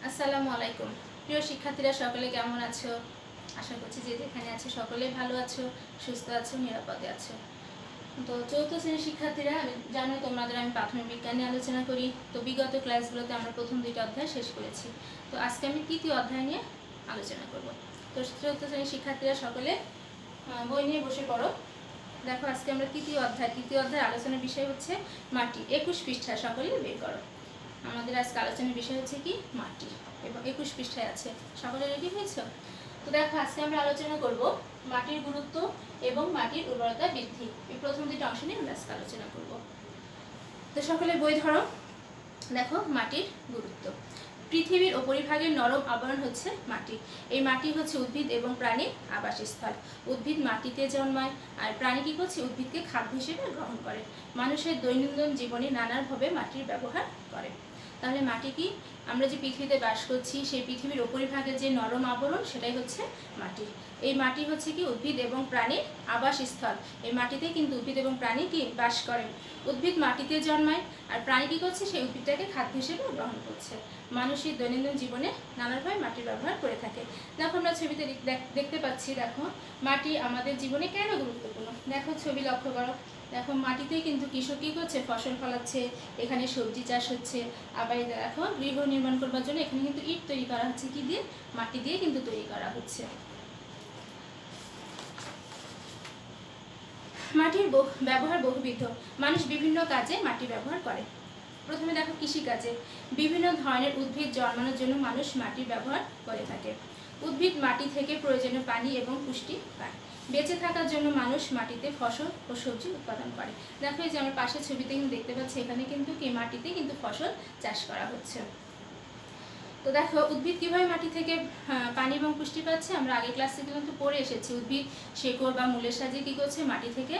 আসসালামু আলাইকুম। প্রিয় শিক্ষার্থীরা সকলে কেমন আছো? আশা করছি যে যেখানে আছো সকলেই ভালো আছো, সুস্থ আছো, নিরাপদে আছো। তো চতুর্থ শ্রেণীর শিক্ষার্থীরা, জানো তোমাদের আমি প্রাথমিক বিজ্ঞান নিয়ে আলোচনা করি। তো বিগত ক্লাসগুলোতে আমরা প্রথম দুইটা অধ্যায় শেষ করেছি। তো আজকে আমি তৃতীয় অধ্যায় নিয়ে আলোচনা করব। তো চতুর্থ শ্রেণীর শিক্ষার্থীরা সকলে বই নিয়ে বসে পড়ো। দেখো আজকে আমরা তৃতীয় অধ্যায় আলোচনার বিষয় হচ্ছে মাটি। 21 পৃষ্ঠা সকলে বের করো। আমাদের আজকে আলোচনার বিষয় হচ্ছে কি মাটি, এবং 21 পৃষ্ঠায় আছে। সকলে রেডি হয়েছে? তো দেখো আজকে আমরা আলোচনা করব মাটির গুরুত্ব এবং মাটির উর্বরতা বৃদ্ধি। এই প্রথম দুটো অংশ নিয়ে আমরা আজকে আলোচনা করব। তো সকলে বই ধরো। দেখো মাটির গুরুত্ব। পৃথিবীর উপরিভাগের নরম আবরণ হচ্ছে মাটি। এই মাটি হচ্ছে উদ্ভিদ এবং প্রাণীর আবাসস্থল। উদ্ভিদ মাটিতে জন্মায়, আর প্রাণী কি করছে? উদ্ভিদকে খাদ্য হিসেবে গ্রহণ করে। মানুষের দৈনন্দিন জীবনে নানাভাবে মাটির ব্যবহার করে। তাহলে মাটি কি? আমরা যে পৃথিবীতে বাস করছি সেই পৃথিবীর উপরিভাগের যে নরম আবরণ সেটাই হচ্ছে মাটি। এই মাটি হচ্ছে কি উদ্ভিদ এবং প্রাণীর আবাসস্থল। এই মাটিতে কিন্তু উদ্ভিদ এবং প্রাণী কি বাস করে। উদ্ভিদ মাটিতে জন্মায়, আর প্রাণী কি করছে? সেই উদ্ভিদটাকে খাদ্য হিসেবে গ্রহণ করছে। মানুষের দৈনন্দিন জীবনে নানাভাবে মাটির ব্যবহার করে থাকে। দেখো আমরা ছবিতে দেখতে পাচ্ছি। দেখো মাটি আমাদের জীবনে কেন গুরুত্বপূর্ণ। দেখো ছবি লক্ষ্য করো। দেখো মাটিতেই কিন্তু কৃষক কী করছে? ফসল ফলাচ্ছে। এখানে সবজি চাষ হচ্ছে। আবার দেখো গৃহ নির্মাণ করবার জন্য এখানে কিন্তু ইট তৈরি করা হচ্ছে। কি দিয়ে? মাটি দিয়ে কিন্তু তৈরি করা হচ্ছে। মাটির ব্যবহার বহুবিধ। মানুষ বিভিন্ন কাজে মাটি ব্যবহার করে। প্রথমে দেখো কৃষিকাজে। বিভিন্ন ধরনের উদ্ভিদ জন্মানোর জন্য মানুষ মাটির ব্যবহার করে থাকে। উদ্ভিদ মাটি থেকে প্রয়োজনীয় পানি এবং পুষ্টি পায়। বেঁচে থাকার জন্য মানুষ মাটিতে ফসল ও সবজি উৎপাদন করে। দেখো এই যে আমার পাশের ছবিতে কিন্তু দেখতে পাচ্ছি, এখানে কিন্তু কি মাটিতে কিন্তু ফসল চাষ করা হচ্ছে। তো দেখো উদ্ভিদ কীভাবে মাটি থেকে পানি এবং পুষ্টি পাচ্ছে, আমরা আগের ক্লাসে কিন্তু পড়ে এসেছি। উদ্ভিদ শেকড় বা মূলের সাহায্যে কী করছে? মাটি থেকে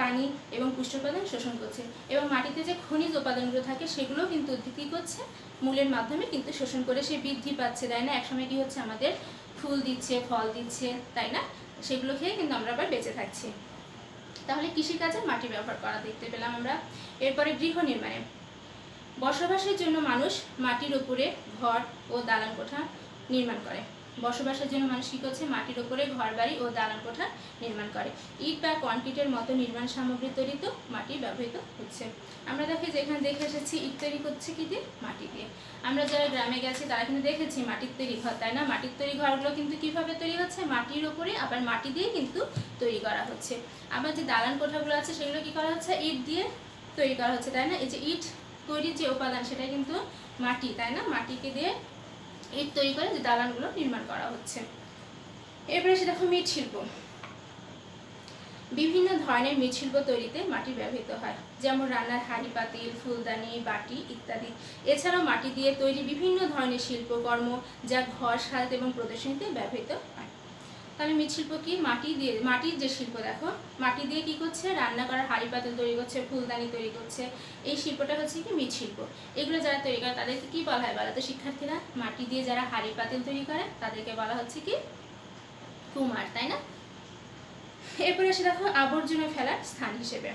পানি এবং পুষ্টি উপাদান শোষণ করছে। এবং মাটিতে যে খনিজ উপাদানগুলো থাকে সেগুলোও কিন্তু উদ্ভিদ কী করছে? মূলের মাধ্যমে কিন্তু শোষণ করে সে বৃদ্ধি পাচ্ছে, তাই না? একসময় কী হচ্ছে? আমাদের ফুল দিচ্ছে, ফল দিচ্ছে, তাই না? সেগুলো খেয়ে কিন্তু আমরা আবার বেঁচে থাকছি। তাহলে কৃষিকাজে মাটি ব্যবহার করা দেখতে পেলাম আমরা। এরপরে গৃহ নির্মাণে। বসবাসের জন্য মানুষ মাটির উপরে ঘর ও দালান কোঠা নির্মাণ করে। বসবাসের জন্য মানুষ কী করছে? মাটির উপরে ঘর বাড়ি ও দালান কোঠা নির্মাণ করে। ইট বা কনক্রিটের মতো নির্মাণ সামগ্রী তৈরিতে মাটি ব্যবহৃত হচ্ছে। আমরা দেখি যেখানে দেখে এসেছি ইট তৈরি করছে কি দিয়ে? মাটি দিয়ে। আমরা যারা গ্রামে গেছি তারা কিন্তু দেখেছি মাটির তৈরি ঘর, তাই না? মাটির তৈরি ঘরগুলো কিন্তু কিভাবে তৈরি হচ্ছে? মাটির উপরে আবার মাটি দিয়ে কিন্তু তৈরি করা হচ্ছে। আবার যে দালান কোঠাগুলো আছে সেগুলো কি করা হচ্ছে? ইট দিয়ে তৈরি করা হচ্ছে, তাই না? এই যে ইট তৈরির যে উপাদান সেটা কিন্তু মাটি, তাই না? মাটিকে দিয়ে ইট তৈরি করে যে দালানগুলো নির্মাণ করা হচ্ছে। এরপরে এসে দেখো মৃৎশিল্প। বিভিন্ন ধরনের মৃৎশিল্প তৈরিতে মাটি ব্যবহৃত হয়, যেমন রান্নার হাঁড়ি পাতিল, ফুলদানি, বাটি ইত্যাদি। এছাড়াও মাটি দিয়ে তৈরি বিভিন্ন ধরনের শিল্পকর্ম যা ঘর সাজাতে এবং প্রদর্শনীতে ব্যবহৃত হয়। তাহলে মৃৎশিল্প কি? মাটির যে শিল্প, দেখো মাটি দিয়ে কি করছে? রান্না করার হাঁড়ি পাতিল তৈরি করছে, ফুলদানি তৈরি করছে। এই শিল্পটা হচ্ছে কি? মৃৎশিল্প। এগুলো যারা তৈরি করে তাদেরকে কি বলা হয় বলো তো শিক্ষার্থীরা? মাটি দিয়ে যারা হাঁড়ি পাতিল তৈরি করে তাদেরকে বলা হচ্ছে কি? কুমার, তাই না? এরপরে এসে দেখো আবর্জনা ফেলার স্থান হিসেবে।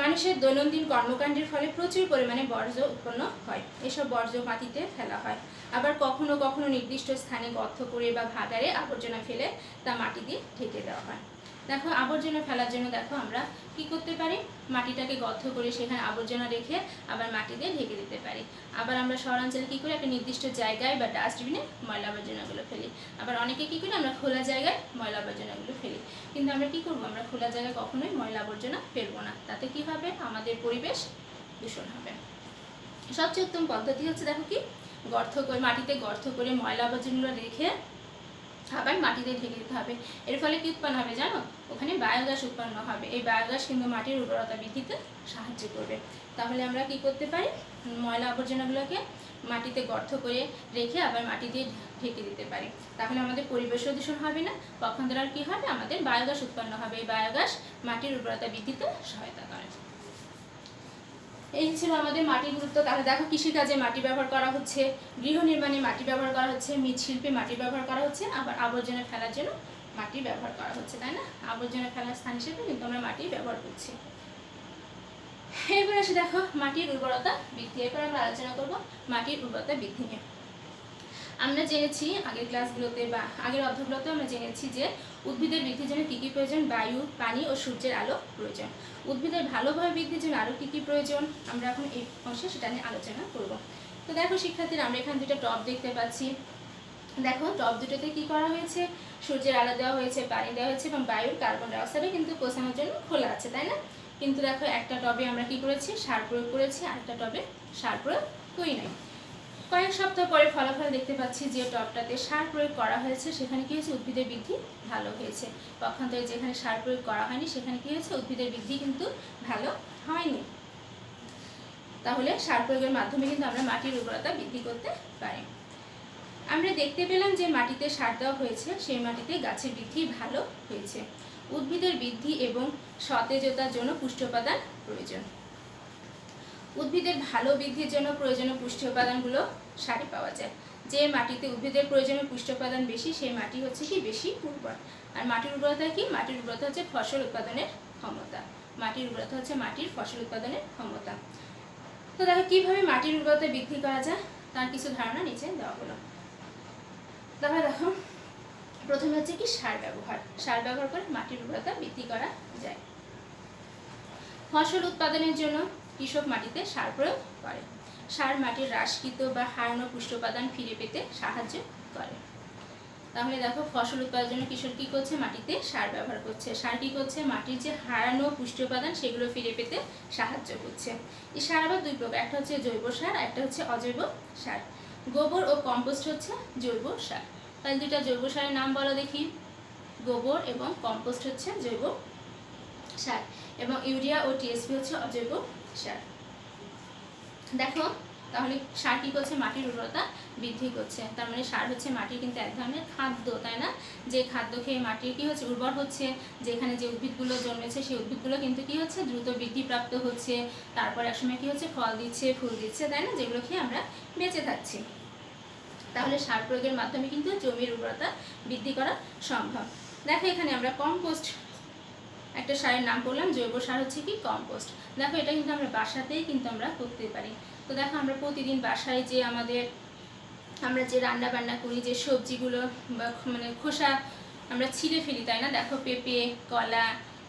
মানুষের দৈনন্দিন কর্মকাণ্ডের ফলে প্রচুর পরিমাণে বর্জ্য উৎপন্ন হয়। এসব বর্জ্য মাটিতে ফেলা হয়। আবার কখনো কখনো নির্দিষ্ট স্থানে গর্ত করে বা ভাগাড়ে আবর্জনা ফেলে তা মাটি দিয়ে ঢেকে দেওয়া হয়। দেখো আবর্জনা ফেলার জন্য দেখো আমরা কি করতে পারি? মাটিটাকে গর্ত করে সেখানে আবর্জনা রেখে আবার মাটি দিয়ে ঢেকে দিতে পারি। আবার আমরা শহরাঞ্চলে কী করি? একটা নির্দিষ্ট জায়গায় বা ডাস্টবিনে ময়লা আবর্জনাগুলো ফেলি। আবার অনেকে কী করি? আমরা খোলা জায়গায় ময়লা আবর্জনাগুলো ফেলি। কিন্তু আমরা কি করব? আমরা খোলা জায়গায় কখনোই ময়লা আবর্জনা ফেলবো না। তাতে কি হবে? আমাদের পরিবেশ দূষণ হবে। সবচেয়ে উত্তম পদ্ধতি হচ্ছে দেখো কি? মাটিতে গর্ত করে ময়লা আবর্জনাগুলো রেখে আবার মাটিতে ঢেকে দিতে হবে। এর ফলে কি উৎপন্ন হবে জানো? ওখানে বায়োগ্যাস উৎপন্ন হবে। এই বায়োগ্যাস কিন্তু মাটির উর্বরতা বৃদ্ধিতে সাহায্য করবে। তাহলে আমরা কি করতে পারি? ময়লা আবর্জনাগুলোকে মাটিতে গর্ত করে রেখে আবার মাটি দিয়ে ঢেকে দিতে পারি। তাহলে আমাদের পরিবেশও দূষণ হবে না। তখন দ্বারা কি হবে? আমাদের বায়োগ্যাস উৎপন্ন হবে। এই বায়োগ্যাস মাটির উর্বরতা বৃদ্ধিতে সহায়তা করে। এই ছিল আমাদের মাটির গুরুত্ব। তাহলে দেখো কৃষিকাজে মাটি ব্যবহার করা হচ্ছে, গৃহ নির্মাণে মাটি ব্যবহার করা হচ্ছে, মৃৎশিল্পে মাটি ব্যবহার করা হচ্ছে, আবার আবর্জনা ফেলার জন্য মাটি ব্যবহার করা হচ্ছে, তাই না? আবর্জনা ফেলার স্থান হিসেবে কিন্তু আমরা মাটি ব্যবহার করছি। এরপর এসে দেখো মাটির উর্বরতা বৃদ্ধি। এরপর আমরা আলোচনা করব মাটির উর্বরতা বৃদ্ধি নিয়ে। আমরা জেনেছি আগের ক্লাসগুলোতে বা আগের অধ্যায়গুলোতে আমরা জেনেছি যে উদ্ভিদের বৃদ্ধির জন্য কী কী প্রয়োজন। বায়ু, পানি ও সূর্যের আলো প্রয়োজন। উদ্ভিদের ভালোভাবে বৃদ্ধির জন্য আরও কী কী প্রয়োজন আমরা এখন এই অংশে সেটা নিয়ে আলোচনা করব। তো দেখো শিক্ষার্থীরা, আমরা এখানে দুটো টব দেখতে পাচ্ছি। দেখো টব দুটোতে কি করা হয়েছে, সূর্যের আলো দেওয়া হয়েছে, পানি দেওয়া হয়েছে এবং বায়ুর কার্বন ডাইঅক্সাইডও কিন্তু পৌঁছানোর জন্য খোলা আছে, তাই না? কিন্তু দেখো একটা টবে আমরা কি করেছি, সার প্রয়োগ করেছি, আরেকটা টবে সার প্রয়োগ করি নাই। কয়েক সপ্তাহ পরে ফলাফল দেখতে পাচ্ছি যে টবটাতে সার প্রয়োগ করা হয়েছে সেখানে কি হয়েছে, উদ্ভিদের বৃদ্ধি ভালো হয়েছে। পক্ষান্তরে যেখানে সার প্রয়োগ করা হয়নি সেখানে কি হয়েছে, উদ্ভিদের বৃদ্ধি কিন্তু ভালো হয়নি। তাহলে সার প্রয়োগের মাধ্যমে কিন্তু আমরা মাটির উর্বরতা বৃদ্ধি করতে পারি। আমরা দেখতে পেলাম যে মাটিতে সার দেওয়া হয়েছে, সেই মাটিতে গাছের বৃদ্ধি ভালো হয়েছে। উদ্ভিদের বৃদ্ধি এবং সতেজতার জন্য পুষ্টি উপাদান প্রয়োজন। উদ্ভিদের ভালো বৃদ্ধির জন্য প্রয়োজনীয় পুষ্টি উপাদানগুলো সারে পাওয়া যায়। যে মাটিতে উদ্ভিদের প্রয়োজনীয় পুষ্টি উপাদান বেশি সেই মাটি হচ্ছে কি বেশি উর্বর। আর মাটির উর্বরতা কি, মাটির উর্বরতা হচ্ছে ফসল উৎপাদনের ক্ষমতা। মাটির উর্বরতা হচ্ছে মাটির ফসল উৎপাদনের ক্ষমতা। তো দেখো কিভাবে মাটির উর্বরতা বৃদ্ধি করা যায় তার কিছু ধারণা নিচে দেওয়া হলো। তাহলে দেখো প্রথমে হচ্ছে কি সার ব্যবহার। সার ব্যবহার করে মাটির উর্বরতা বৃদ্ধি করা যায়। ফসল উৎপাদনের জন্য কৃষক মাটিতে সার প্রয়োগ করে। সার মাটির হ্রাসকৃত বা হারানো পুষ্টি উপাদান ফিরে পেতে সাহায্য করে। তাহলে দেখো ফসল উৎপাদনের জন্য কৃষক কি করছে, মাটিতে সার ব্যবহার করছে। সার কি করছে, মাটির যে হারানো পুষ্টি উপাদান সেগুলো ফিরে পেতে সাহায্য করছে। এই সার আবার দুই প্রকার, একটা হচ্ছে জৈব সার, একটা হচ্ছে অজৈব সার। গোবর ও কম্পোস্ট হচ্ছে জৈব সার। তাহলে দুইটা জৈব সারের নাম বলো দেখি। গোবর এবং কম্পোস্ট হচ্ছে জৈব সার এবং ইউরিয়া ও টিএসপি হচ্ছে অজৈব সার। দেখো তাহলে সার কি করছে, মাটির উর্বরতা বৃদ্ধি করছে। তার মানে সার হচ্ছে মাটির কিন্তু এক ধরনের খাদ্য, তাই না? যে খাদ্য খেয়ে মাটির কি হচ্ছে, উর্বর হচ্ছে। যেখানে যে উদ্ভিদগুলো জন্মেছে সেই উদ্ভিদগুলো কিন্তু কি হচ্ছে, দ্রুত বৃদ্ধিপ্রাপ্ত হচ্ছে। তারপর একসময় কি হচ্ছে, ফল দিচ্ছে, ফুল দিচ্ছে, তাই না? যেগুলো খেয়ে আমরা বেঁচে থাকছি। তাহলে সার প্রয়োগের মাধ্যমে কিন্তু জমির উর্বরতা বৃদ্ধি করা সম্ভব। দেখো এখানে আমরা কম্পোস্ট একটা সারের নাম করলাম, জৈব সার হচ্ছে কি কম্পোস্ট। দেখো এটা কিন্তু আমরা বাসাতেই কিন্তু আমরা করতে পারি। তো দেখো আমরা প্রতিদিন বাসায় যে আমরা যে রান্না বান্না করি, যে সবজিগুলো মানে খোসা আমরা ছিঁড়ে ফেলি, তাই না? দেখো পেঁপে, কলা,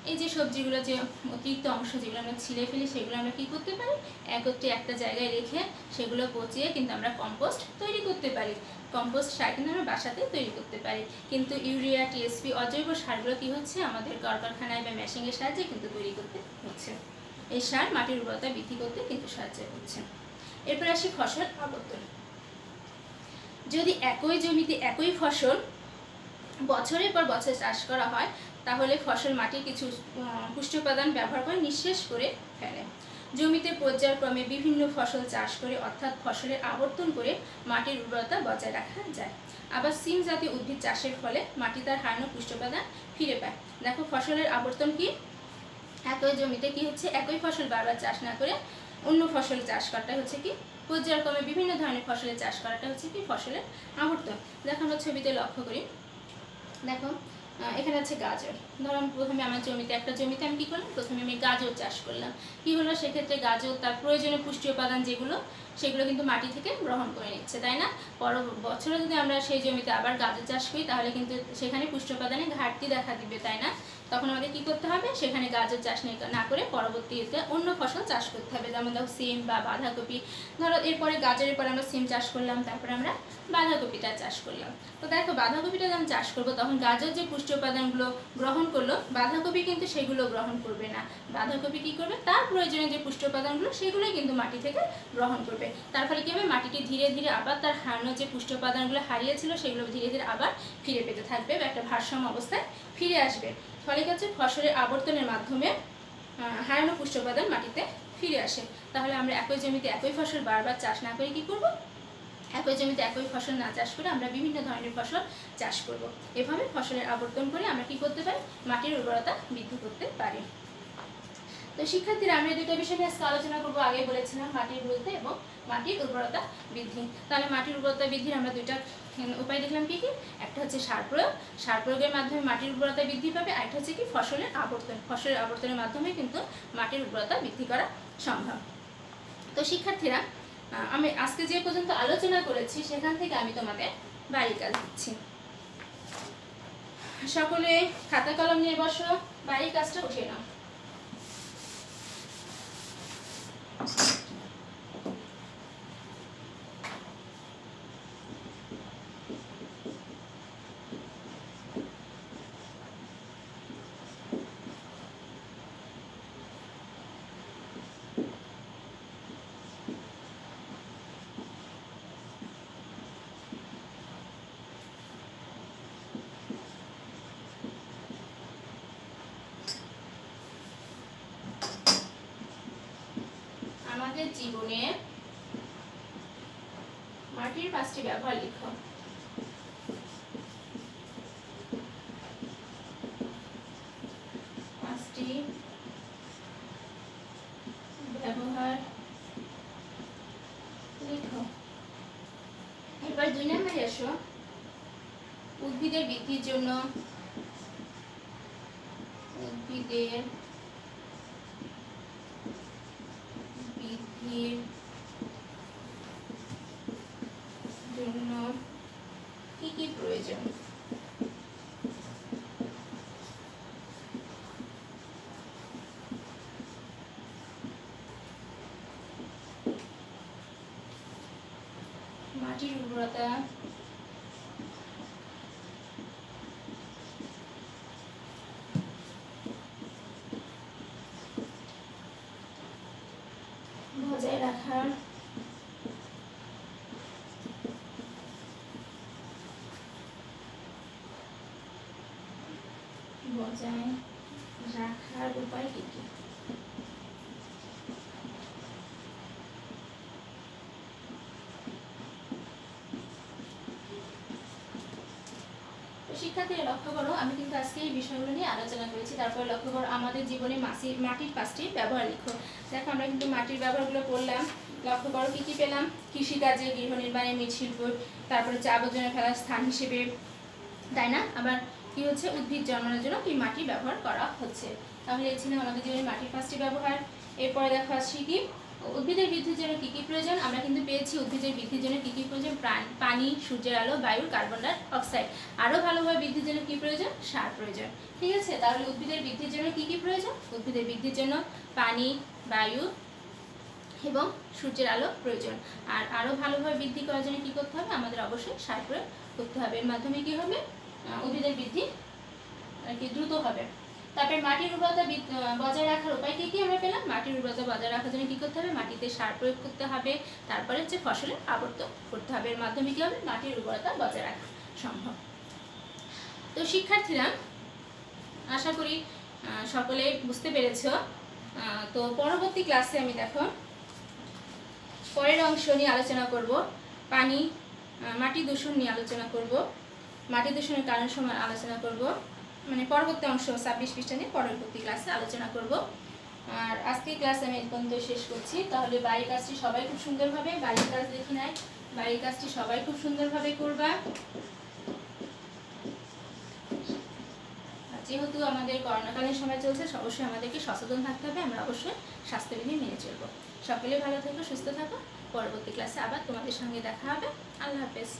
এই যে সবজিগুলো যে অতিরিক্ত অংশ যেগুলো আমরা ছিঁড়ে ফেলি সেগুলো আমরা কি করতে পারি, একত্রে একটা জায়গায় রেখে সেগুলো পচিয়ে কিন্তু আমরা কম্পোস্ট তৈরি করতে পারি। কম্পোস্ট সার কিন্তু আমরা বাসাতে তৈরি করতে পারি। কিন্তু ইউরিয়া, টিএসপি, অজৈব সারগুলো কি হচ্ছে, আমাদের কলকারখানায় বা মেশিনের সাহায্যে কিন্তু তৈরি করতে হচ্ছে। এই সার মাটির উর্বরতা বৃদ্ধি করতে কিন্তু সাহায্য করছে। এরপর আসি ফসল আবর্তন। যদি একই জমিতে একই ফসল বছরের পর বছর চাষ করা হয় তাহলে ফসল মাটির কিছু পুষ্টি উপাদান ব্যবহার করে নিঃশেষ করে ফেলে। জমিতে পর্যায়ক্রমে বিভিন্ন ফসল চাষ করে অর্থাৎ ফসলের আবর্তন করে মাটির উর্বরতা বজায় রাখা যায়। আবার সিম জাতীয় উদ্ভিদ চাষের ফলে মাটি তার হারানো পুষ্টি উপাদান ফিরে পায়। দেখো ফসলের আবর্তন কি, একই জমিতে কি হচ্ছে, একই ফসল বারবার চাষ না করে অন্য ফসল চাষ করাটা হচ্ছে কি পর্যায়ক্রমে বিভিন্ন ধরনের ফসলের চাষ করাটা হচ্ছে কি ফসলের আবর্তন। দেখো আমরা ছবিতে লক্ষ্য করি। দেখো এখানে আছে গাজর। ধরুন প্রথমে আমার জমিতে একটা জমিতে আমি কী করলাম, প্রথমে আমি গাজর চাষ করলাম। কী হলো, সেক্ষেত্রে গাজর তার প্রয়োজনীয় পুষ্টি উপাদান যেগুলো সেগুলো কিন্তু মাটি থেকে গ্রহণ করে নিচ্ছে, তাই না? বছরে যদি আমরা সেই জমিতে আবার গাজর চাষ করি তাহলে কিন্তু সেখানে পুষ্টি উপাদানের ঘাটতি দেখা দিবে, তাই না? তখন আমাদের কী করতে হবে, সেখানে গাজর চাষ না করে পরবর্তীতে অন্য ফসল চাষ করতে হবে। যেমন ধরো সিম বা বাঁধাকপি। ধরো এরপরে গাজরের পরে আমরা সিম চাষ করলাম, তারপরে আমরা বাঁধাকপিটা চাষ করলাম। তো দেখো বাঁধাকপিটা যখন চাষ করবো তখন গাজর যে পুষ্টি উপাদানগুলো গ্রহণ করলো বাঁধাকপি কিন্তু সেগুলো গ্রহণ করবে না। বাঁধাকপি কী করবে, তার প্রয়োজনীয় যে পুষ্টি উপাদানগুলো সেগুলোই কিন্তু মাটি থেকে গ্রহণ করবে। তার ফলে কী হবে, মাটিটি ধীরে ধীরে আবার তার হারানো যে পুষ্টি উপাদানগুলো হারিয়েছিল সেগুলো ধীরে ধীরে আবার ফিরে পেতে থাকবে বা একটা ভারসাম্য অবস্থায় ফিরে আসবে। ফলে কি হচ্ছে, ফসলের আবর্তনের মাধ্যমে হারানো পুষ্টি উপাদান মাটিতে ফিরে আসে। তাহলে আমরা একই জমিতে একই ফসল বারবার চাষ না করে কী করব, একই জমিতে একই ফসল না চাষ করে আমরা বিভিন্ন ধরনের ফসল চাষ করব। এভাবে ফসলের আবর্তন করে আমরা কি করতে পারি, মাটির উর্বরতা বৃদ্ধি করতে পারি। তো শিক্ষার্থীরা আমরা দুটো বিষয় নিয়ে আজকে আলোচনা করবো। আগে বলেছিলাম মাটির গুরুত্ব এবং মাটির উর্বরতা বৃদ্ধি। তাহলে মাটির উর্বরতা বৃদ্ধির আমরা দুইটা উপায় দেখলাম কি কি, একটা হচ্ছে সার প্রয়োগ, সার প্রয়োগের মাধ্যমে মাটির উর্বরতা বৃদ্ধি পাবে। আরেকটা হচ্ছে কি ফসলের আবর্তন, ফসলের আবর্তনের মাধ্যমে কিন্তু মাটির উর্বরতা বৃদ্ধি করা সম্ভব। তো শিক্ষার্থীরা আমি আজকে যে পর্যন্ত আলোচনা করেছি সেখান থেকে আমি তোমাদের বাড়ি কাজ দিচ্ছি। সকলে খাতা কলম নিয়ে বসো, বাড়ির কাজটা উঠিয়ে নাও। আমাদের জীবনে মাটির 5টি ব্যবহার লিখো। ব্যবহার লিখো। এবার 2 নম্বরে আসো। উদ্ভিদের বৃদ্ধির জন্য উদ্ভিদের বৃদ্ধির জন্য কি কি প্রয়োজন? মাটির উর্বরতা, বজায় রাখার উপায় কি কি? শিক্ষার্থীরা লক্ষ্য করো, আমি কিন্তু আজকে এই বিষয়গুলো নিয়ে আলোচনা করেছি। তারপরে লক্ষ্য করো আমাদের জীবনে মাটির 5টি ব্যবহার লিখো। দেখো আমরা কিন্তু মাটির ব্যবহারগুলো পড়লাম। লক্ষ্য করো কি কি পেলাম। কৃষিকাজে, গৃহ নির্মাণে, মৃৎশিল্প, তারপরে চা আবর্জনা ফেলার স্থান হিসেবে, তাই না? আবার কি হচ্ছে, উদ্ভিদ জন্মানোর জন্য কি মাটি ব্যবহার করা হচ্ছে। তাহলে এই ছিল আমাদের জীবনে মাটির 5টি ব্যবহার। এরপরে দেখো আসছি কি, উদ্ভিদের বৃদ্ধির জন্য কি কি প্রয়োজন। আমরা কিন্তু পেয়েছি উদ্ভিদের বৃদ্ধির জন্য কি কি প্রয়োজন। পানি, সূর্যের আলো, বায়ু, কার্বন ডাই অক্সাইড। আরো ভালোভাবে বৃদ্ধির জন্য কি প্রয়োজন? সার প্রয়োজন। ঠিক আছে, তাহলে উদ্ভিদের বৃদ্ধির জন্য কি কি প্রয়োজন? উদ্ভিদের বৃদ্ধির জন্য পানি, বায়ু এবং সূর্যের আলো প্রয়োজন। আর আরো ভালোভাবে বৃদ্ধি করার জন্য কি করতে হবে? আমাদের অবশ্যই সার প্রয়োগ করতে হবে। এর মাধ্যমে কি হবে? উদ্ভিদের বৃদ্ধি আর কি দ্রুত হবে। তারপরে মাটির উর্বরতা বজায় রাখার উপায় কি কি আমরা পেলাম। মাটির উর্বরতা বজায় রাখার জন্য কি করতে হবে? মাটিতে সার প্রয়োগ করতে হবে। তারপরে হচ্ছে ফসলের আবর্তন করতে হবে। এর মাধ্যমে কি হবে? মাটির উর্বরতা বজায় রাখা সম্ভব। তো শিক্ষার্থীরা, আশা করি সকলে বুঝতে পেরেছো। তো পরবর্তী ক্লাসে আমি দেখো পরের অংশ নিয়ে আলোচনা করব। মাটি দূষণ নিয়ে আলোচনা করব। মাটি দূষণের কারণ সময় আলোচনা করব। মানে পরবর্তী অংশ 26 পৃষ্ঠা নিয়ে পরবর্তী ক্লাসে আলোচনা করব। আর আজকের ক্লাস আমি এই পর্যন্ত শেষ করছি। তাহলে বাড়ির কাজটি সবাই খুব সুন্দরভাবে, বাড়ির কাজ দেখি নাই, বাড়ির কাজটি সবাই খুব সুন্দরভাবে করবা। যেহেতু আমাদের করোনাকালীন সময় চলছে, অবশ্যই আমাদেরকে সচেতন থাকতে হবে। আমরা অবশ্যই স্বাস্থ্যবিধি মেনে চলবো। সকলে ভালো থেকো, সুস্থ থাকো। পরবর্তী ক্লাসে আবার তোমাদের সঙ্গে দেখা হবে। আল্লাহ হাফেজ।